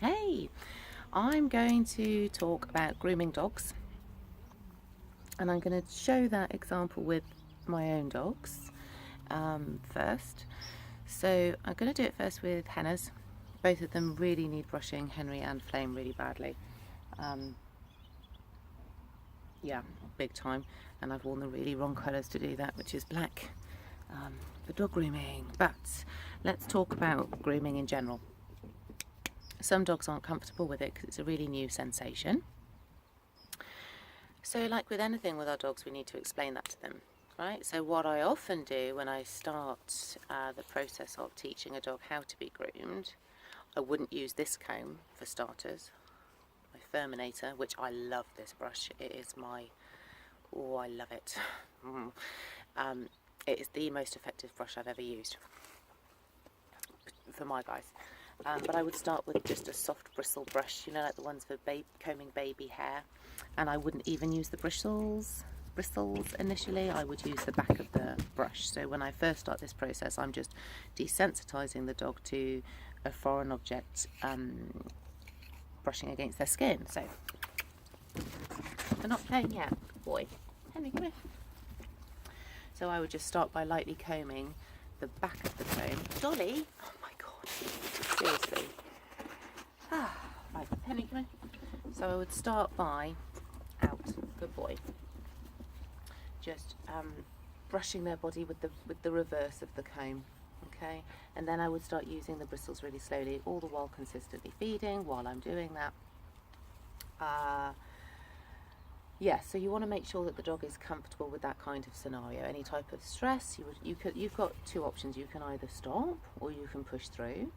Hey, I'm going to talk about grooming dogs, and I'm going to show that example with my own dogs first. So I'm going to do it first with Henna's. Both of them really need brushing, Henry and Flame, really badly. Yeah, big time. And I've worn the really wrong colours to do that, which is black for dog grooming. But let's talk about grooming in general. Some dogs aren't comfortable with it because it's a really new sensation. So like with anything with our dogs, we need to explain that to them, right? So what I often do when I start the process of teaching a dog how to be groomed, I wouldn't use this comb for starters, my Furminator, which I love this brush. It is my, oh, I love it. It is the most effective brush I've ever used for my guys. But I would start with just a soft bristle brush, you know, like the ones for combing baby hair. And I wouldn't even use the bristles initially. I would use the back of the brush. So when I first start this process, I'm just desensitizing the dog to a foreign object brushing against their skin. So they're not playing yet. Good boy. Henry, come here. So I would just start by lightly combing the back of the comb. Dolly! Oh my god. Seriously. Right, Henry, come here. So I would start by out. Good boy. Just brushing their body with the reverse of the comb. Okay, and then I would start using the bristles really slowly, all the while consistently feeding while I'm doing that. Yeah, so you want to make sure that the dog is comfortable with that kind of scenario. Any type of stress, you've got two options. You can either stop or you can push through.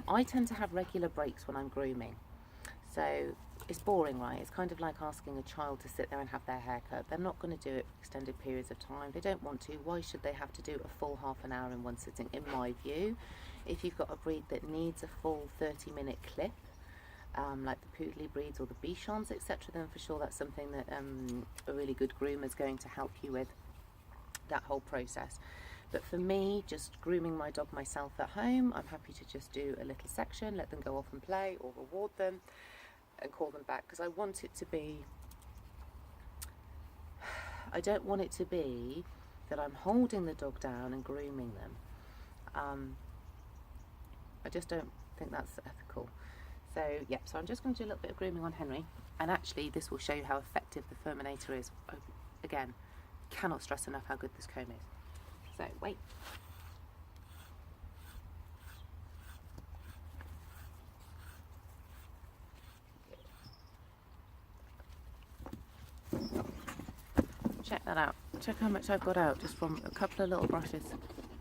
I tend to have regular breaks when I'm grooming. So it's boring, right? It's kind of like asking a child to sit there and have their hair cut. They're not going to do it for extended periods of time. They don't want to. Why should they have to do a full half an hour in one sitting, in my view? If you've got a breed that needs a full 30-minute clip, like the poodly breeds or the bichons, etc., then for sure that's something that a really good groomer is going to help you with that whole process. But for me, just grooming my dog myself at home, I'm happy to just do a little section, let them go off and play or reward them and call them back, because I want it to be, I don't want it to be that I'm holding the dog down and grooming them. I just don't think that's ethical. So yeah, so I'm just going to do a little bit of grooming on Henry, and actually this will show you how effective the Furminator is. Again, cannot stress enough how good this comb is. So wait. Check that out. Check how much I've got out just from a couple of little brushes.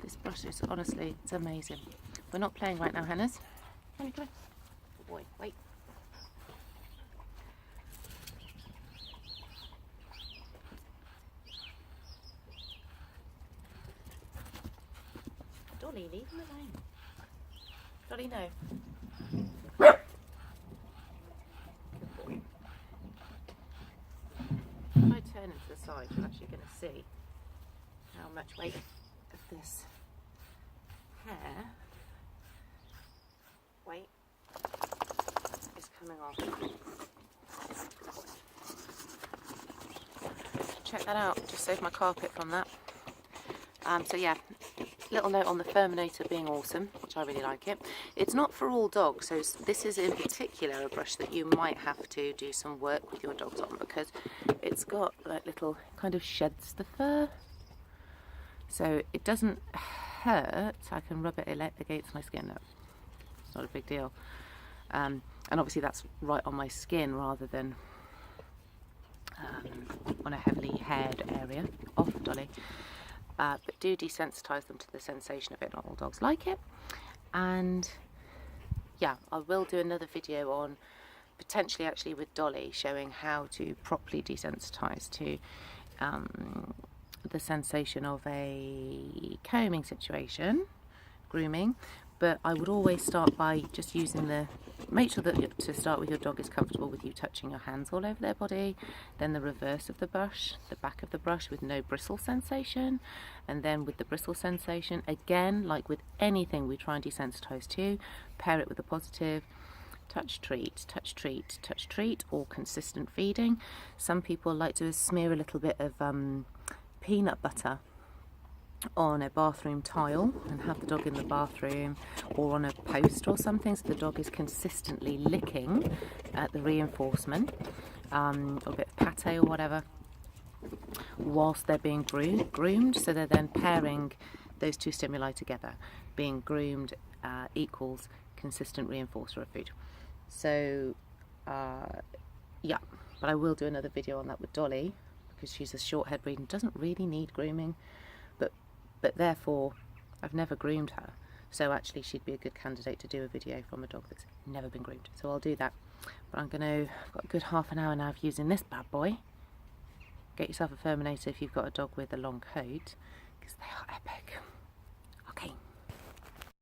This brush is, honestly, it's amazing. We're not playing right now, Hennas. Come here, come here. Good boy, wait. Dolly, leave him alone. Dolly, no. Good boy. If I turn into the side, you're actually going to see how much weight of this hair is coming off. Check that out, just saved my carpet from that. So yeah, little note on the Furminator being awesome, which I really like it. It's not for all dogs, so this is in particular a brush that you might have to do some work with your dogs on, because it's got like little, kind of sheds the fur. So it doesn't hurt. I can rub it against my skin. No, it's not a big deal. And obviously that's right on my skin rather than on a heavily haired area. Off, Dolly. But do desensitize them to the sensation of it. Not all dogs like it. And yeah, I will do another video on, potentially actually with Dolly, showing how to properly desensitize to the sensation of a combing situation, grooming. But I would always start by just using make sure that to start with your dog is comfortable with you touching your hands all over their body, then the reverse of the brush, the back of the brush with no bristle sensation, and then with the bristle sensation, again, like with anything we try and desensitize to, pair it with a positive, touch, treat, touch, treat, touch, treat, or consistent feeding. Some people like to smear a little bit of peanut butter on a bathroom tile and have the dog in the bathroom, or on a post or something, so the dog is consistently licking at the reinforcement, or a bit of pate or whatever, whilst they're being groomed. So they're then pairing those two stimuli together. Being groomed equals consistent reinforcer of food. So yeah, but I will do another video on that with Dolly, because she's a short head breed and doesn't really need grooming, but therefore I've never groomed her, so actually she'd be a good candidate to do a video from a dog that's never been groomed. So I'll do that. But I've got a good half an hour now of using this bad boy. Get yourself a Furminator if you've got a dog with a long coat, because they are epic.